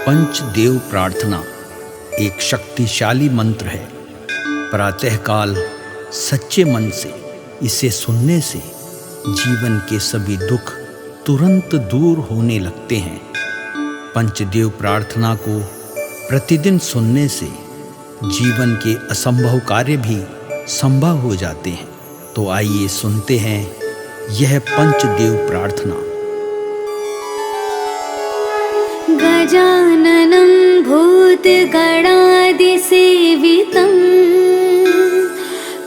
पंचदेव प्रार्थना एक शक्तिशाली मंत्र है। प्रातःकाल सच्चे मन से इसे सुनने से जीवन के सभी दुख तुरंत दूर होने लगते हैं। पंचदेव प्रार्थना को प्रतिदिन सुनने से जीवन के असंभव कार्य भी संभव हो जाते हैं। तो आइए सुनते हैं यह पंचदेव प्रार्थना। गजाननं भूतगणादिसेवितं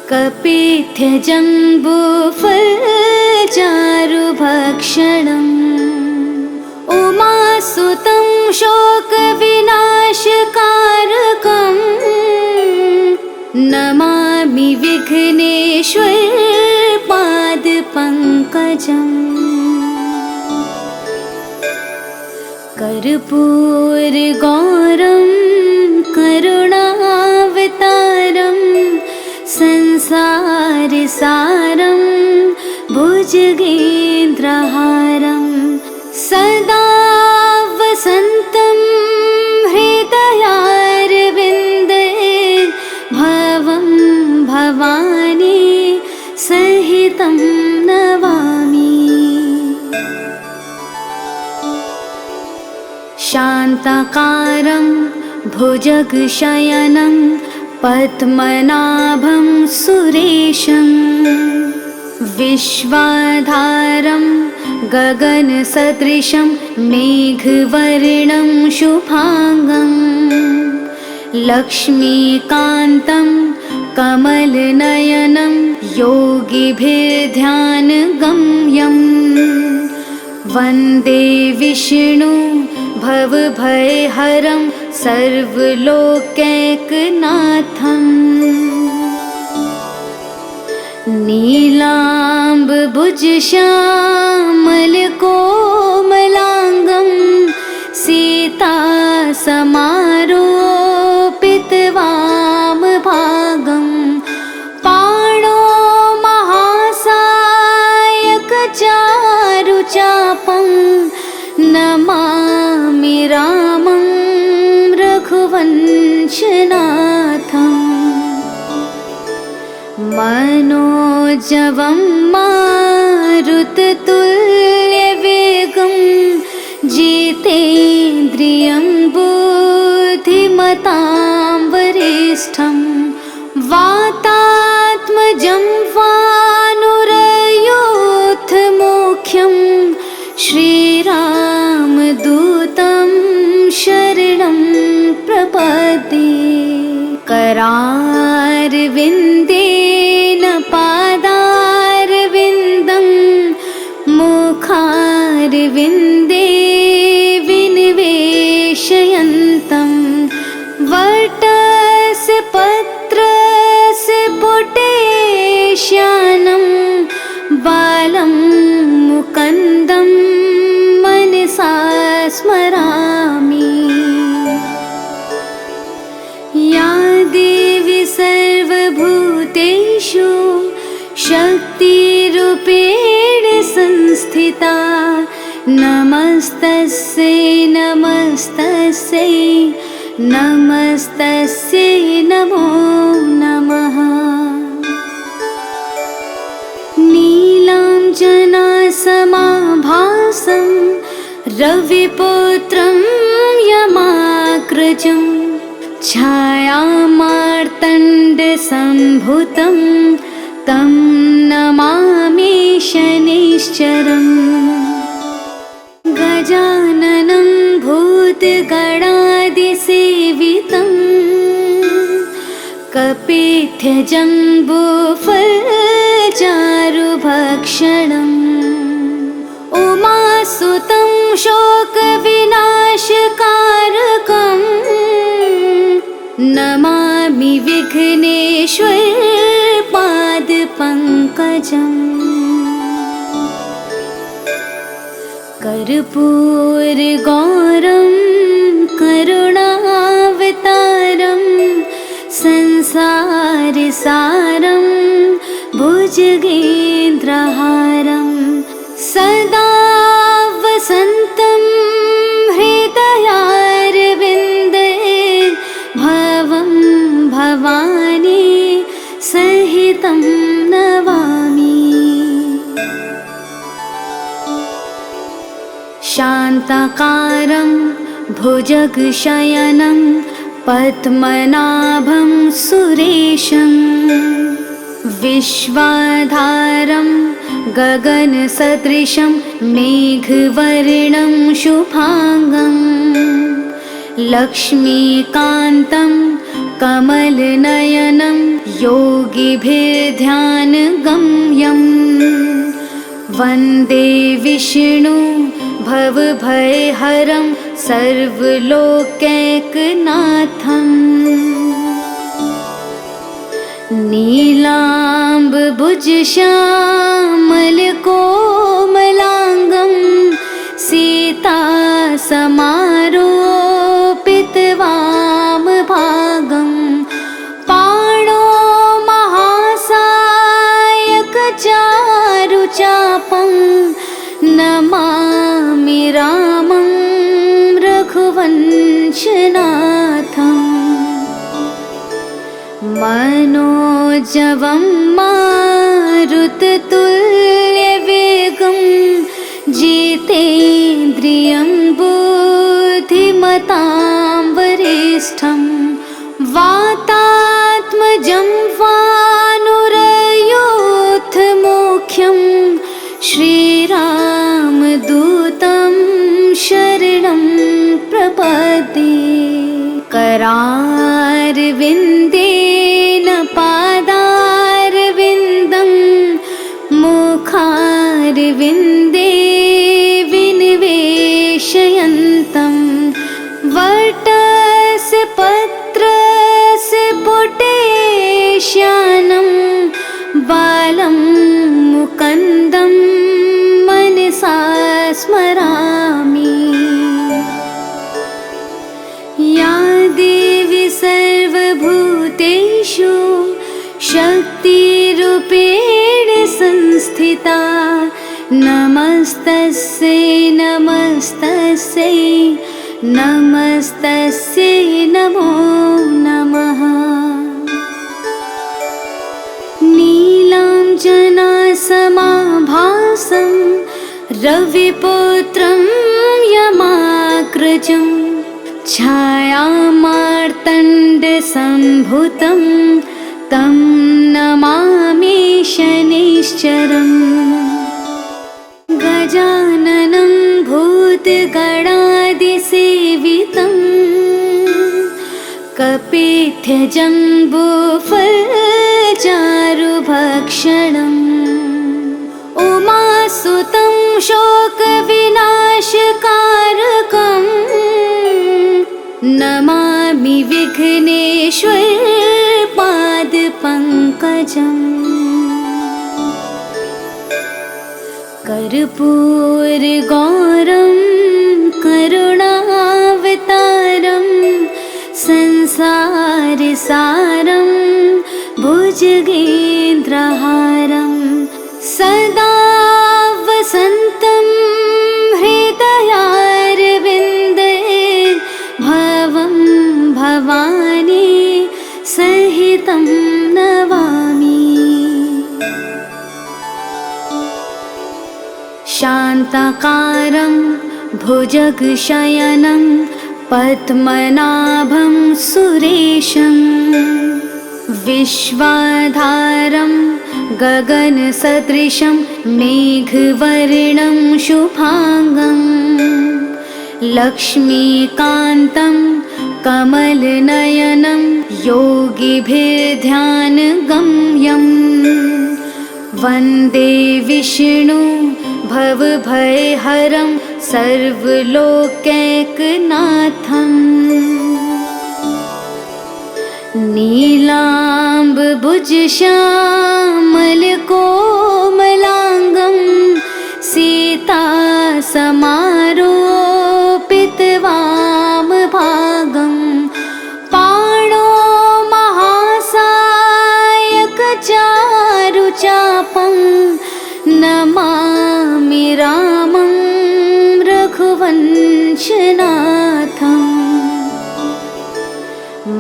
कपित्थजम्बूफलचारुभक्षणम् उमासुतं शोकविनाशकारकम् नमामि विघ्नेश्वर पादपङ्कजम्। कर्पूरगौरं करुणावतारं संसारसारं भुजगेन्द्रहारं सदा वसन्तं हृदयारविन्दे भवं भवानी सहितं नमामि। शान्ताकारं भुजगशयनं पद्मनाभं सुरेशं विश्वाधारं गगनसदृशं मेघवर्णं शुभांगं लक्ष्मीकान्तं कमलनयनं योगिभिर्ध्यानगम्यं वन्दे विष्णु भवभयहरं सर्वलोकैकनाथम्। नीलाम्बुजश्यामलकोमलाङ्गं सीतासमारोपितवामभागं पाणो महासायकचारुचापं नमामि रामं रघुवंशनाथम्। मनोजवं मारुततुल्यवेगं जितेन्द्रियं बुद्धिमतां वरिष्ठं वातात्मजं वानुरयूथमुख्यं श्रीरामदूतं शरणं प्रपद्ये। करारविन्देन पादारविन्दं मुखारविन्दे विनिवेशयन्तं वटस्य पत्रस्य पुटेश्यानं बालं मुकुन्दं मनसा स्मरामि। या देवी सर्वभूतेषु शक्तिरूपेण संस्थिता नमस्तस्यै नमस्तस्यै नमस्तस्यै नमो नमः। नीलाञ्जनासमाभासं रविपुत्रं यमाग्रजं छायामार्तण्डसम्भुतं तं नमामि शनैश्चरम्। गजाननं भूतगणादिसेवितं कपित्थजम्बूफलचारुभक्षणम् उमासुतं शोकविनाशकारकम् नमामि विघ्नेश्वर पादपङ्कजम्। कर्पूरगौरं करुणावतारं संसारसारं भुजगेन्द्रहारं सदा वसन्तं हृदयारविन्दे शान्ताकारं भुजगशयनं पद्मनाभं सुरेशं विश्वाधारं गगनसदृशं मेघवर्णं शुभांगं लक्ष्मीकान्तं कमलनयनं योगिभिर्ध्यानगम्यं वन्दे विष्णु भवभयहरं सर्वलोकैकनाथं नीलाम्बुजश्यामलकोमलाङ्गं सीतासमारोपितवामभागं पाणो महासायकचारुचापं नमामि रामं रघुवंशनाथम् मनोजवं मारुततुल्यवेगं जितेन्द्रियं बुद्धिमतां वरिष्ठं वातात्मजं वानुरयोधमुख्यं श्रीरामदूतं शरणं प्रपद्ये करारविन्देन पादारविन्दं मुखारविन्दे विनिवेशयन्तं वटस्य पत्रस्य पुटेश्यानं बालं मुकुन्दं मनसा स्मरामि। या देवी सर्वभूतेषु शक्तिरूपेण संस्थिता नमस्तस्यै नमस्तस्यै नमस्तस्यै नमो नमः। नीलाञ्जनासमाभासं रविपुत्रं यमाग्रजं छायामार्तण्डसम्भुतं तं नमामि शनैश्चरम् गजाननं भूतगणादिसेवितं कपिध्वजम्बूफलचारुभक्षणम् उमासुतं शोकविनाशकारकम् नमामि विघ्नेश्वरपादपङ्कजम् कर्पूरगौरं करुणावतारं संसारसारं भुजगेन्द्रहारं सदा वसन्तं हृदयारविन्दे भवं भवानी सहितं नमामि। शान्ताकारं भुजगशयनं पद्मनाभं सुरेशं विश्वाधारं गगनसदृशं मेघवर्णं शुभांगं लक्ष्मीकान्तं कमलनयनं योगिभिर्ध्यानगम्यं वन्दे विष्णु भवभयहरं सर्वलोकैकनाथं नीलाम्बुजश्यामलकोमलाङ्गं सीतासमारोपितवामभागं पाणो महासायकचारुचापं नमामि रामं रघुवंशनाथम्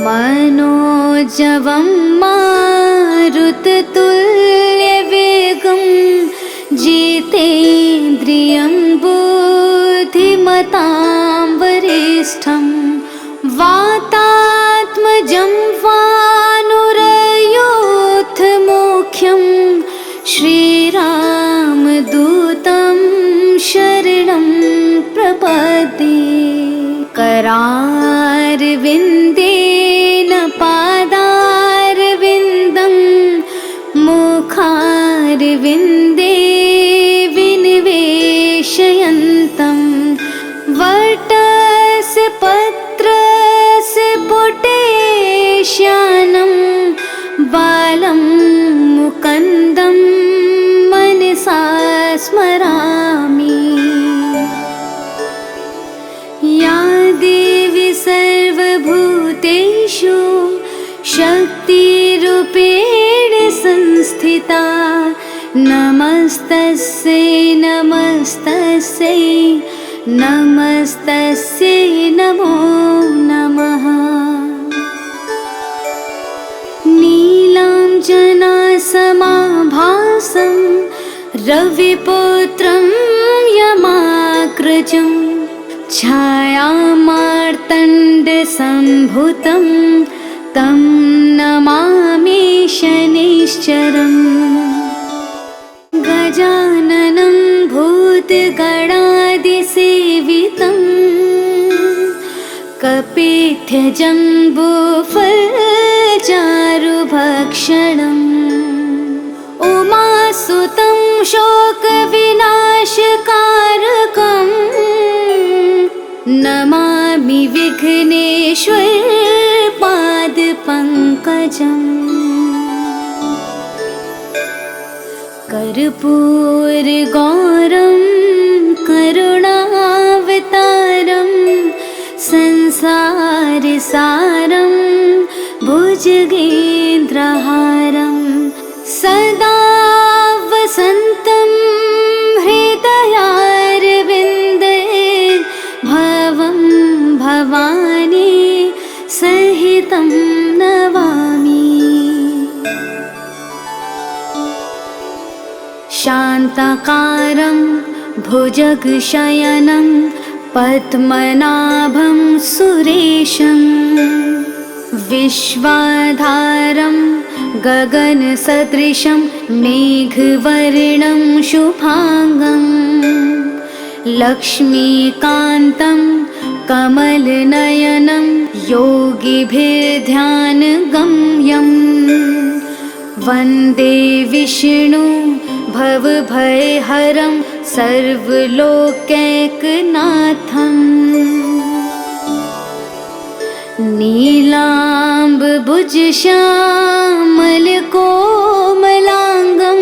मनोजवं मारुततुल्यवेगं जितेन्द्रियं बुद्धि धीमतां वरिष्ठं वातात्मजं वानुरयोऽथमुख्यं श्रीरामदूतं शरणं प्रपद्ये। करारविन्देन पादारविन्दं मुखारविन्दे विनिवेशयन्तं वटस्य पत्रस्य पुटेश्यानं बालं मुकुन्दं मनसा स्मरामि। या देवी सर्वभूतेषु शक्तिरूपेण संस्थिता नमस्तस्यै नमस्तस्यै नमस्तस्यै नमो नमः। नीलाञ्जनासमाभासं रविपुत्रं यमाग्रजं छायामार्तण्डसम्भूतं तं नमामि शनैश्चरम्। गजाननं भूतगणादिसेवितं कपित्थजम्बूफलचारुभक्षणम् उमासुतं शोकविनाशकारकं नमामि विघ्नेश्वर पादपङ्कजम्। कर्पूरगौरं करुणावतारं संसारसारं भुजगेन्द्रहारं सदा वसन्तं हृदयारविन्दे भवं भवानी सहितं नमामि। शान्ताकारं भुजगशयनं पद्मनाभं सुरेशं विश्वाधारं गगनसदृशं मेघवर्णं शुभांगं लक्ष्मीकान्तं कमलनयनं योगिभिर्ध्यानगम्यं वन्दे विष्णु भवभयहरं सर्वलोकैकनाथम्। नीलाम्बुजश्यामलकोमलाङ्गं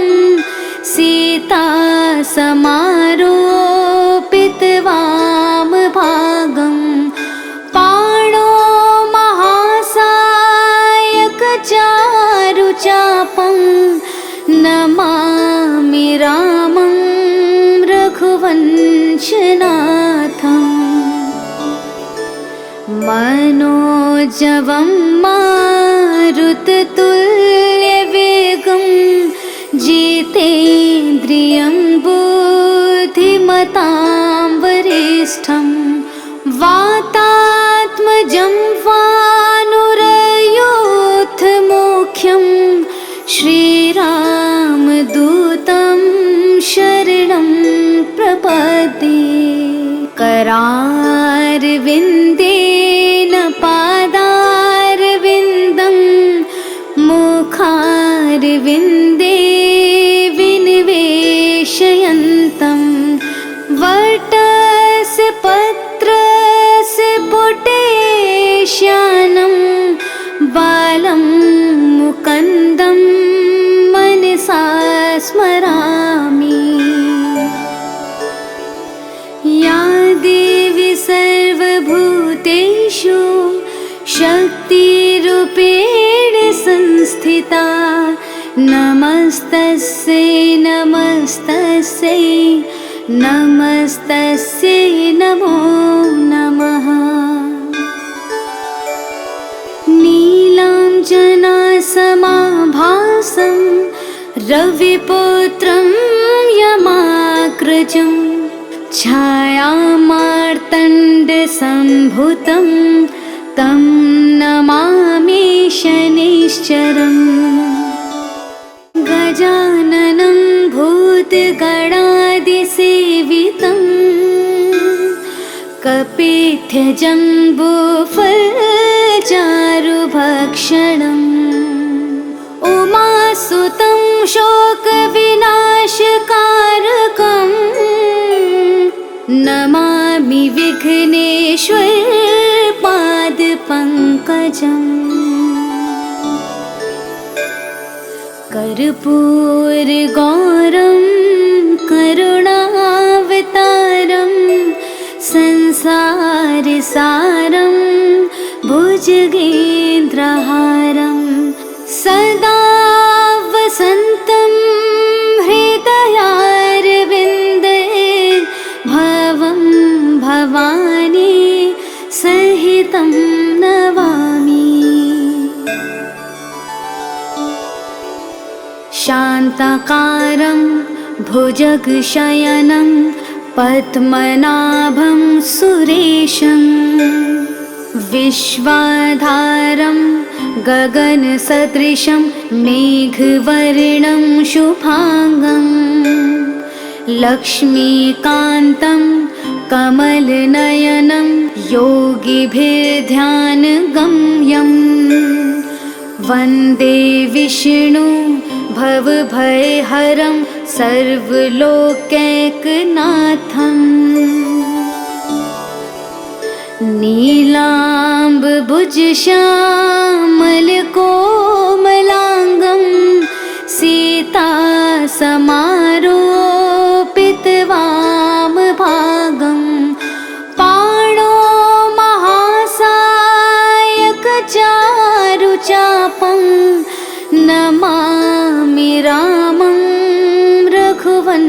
सीतासमारोपितवामभागं पाणो महासायकचारुचापं नमामि रामं रघुवंशनाथम्। मनोजवं मारुततुल्यवेगं जितेन्द्रियं बुद्धिमतां वरिष्ठं वातात्मजं वानुरयोऽथमुख्यं श्रीरामदूतं शरणं प्रपद्ये। करारविन्देन पादारविन्दं मुखारविन्दे विनिवेशयन्तं वटस्य पत्रस्य पुटेश्यानं बालं मुकुन्दं मनसा स्मरामि। या देवी सर्वभूतेषु शक्तिरूपेण संस्थिता नमस्तस्यै नमस्तस्यै नमस्तस्यै नमो नमः। नीलाञ्जनासमाभासं रविपुत्रं यमाग्रजं छायामार्तण्डसम्भुतं तं नमामि शनिश्चरम् गजाननं भूतगणादिसेवितं कपित्थजम्बूफलचारुभक्षणम् उमासुतं शोकविनाशकारकम् नमामि विघ्नेश्वर पादपङ्कजम् कर्पूरगौरं करुणावतारं संसारसारं भुजगेन्द्रहारं सदा वसन्तं हृदयारविन्दे भवं भवानी सहितं नमामि शान्ताकारं भुजगशयनं पद्मनाभं सुरेशं विश्वाधारं गगनसदृशं मेघवर्णं शुभांगं लक्ष्मीकान्तं कमलनयनं योगिभिर्ध्यानगम्यं वन्दे विष्णु भवभयहरं सर्वलोकैकनाथं नीलाम्बुजश्यामलकोमलाङ्गं सीतासमारोपितवामभागं पाणो महासायकचारुचापं नमामि रामं रघुवंशनाथम्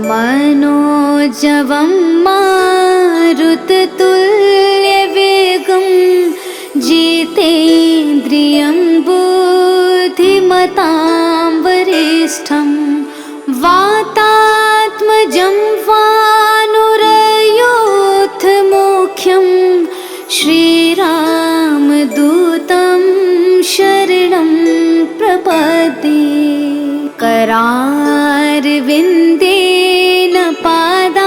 मनोजवं मारुततुल्यवेगं जितेन्द्रियं बुद्धिमतां वरिष्ठं वातात्मजं वानुरयोधमुख्यं श्रीरामदूतं शरणं प्रपद्ये करारविन्देन पादारविन्दं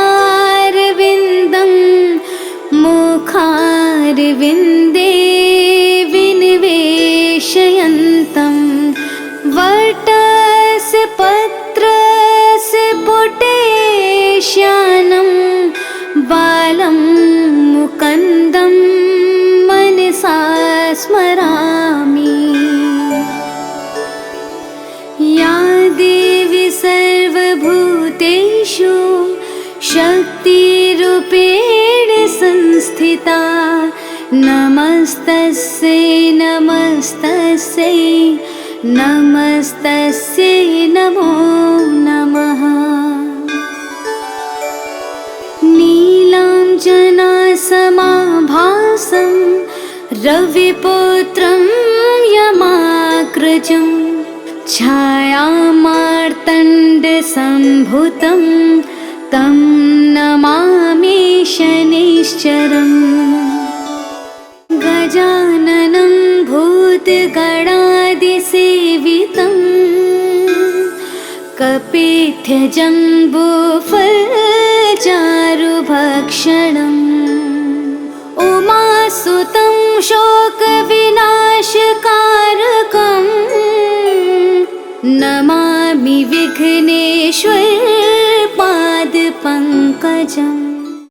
मुखारविन्दे विनिवेशयन्तं वटस्य पत्रस्य पुटेश्यानं बालं मुकुन्दं मनसा स्मरामि या देवी सर्वभूतेषु शक्तिरूपेण संस्थिता नमस्तस्यै नमस्तस्यै नमस्तस्यै नमो नमः नीलाञ्जनासमाभासं रविपुत्रं यमाग्रजं छायामार्तण्डसम्भुतं तं नमामि शनिश्चरम् गजाननं भूतगणादिसेवितं कपित्थजम्बूफलचारुभक्षणम् उमासुतं शोकविनाशकारकम् नमामि विघ्नेश्वर पादपङ्कजम्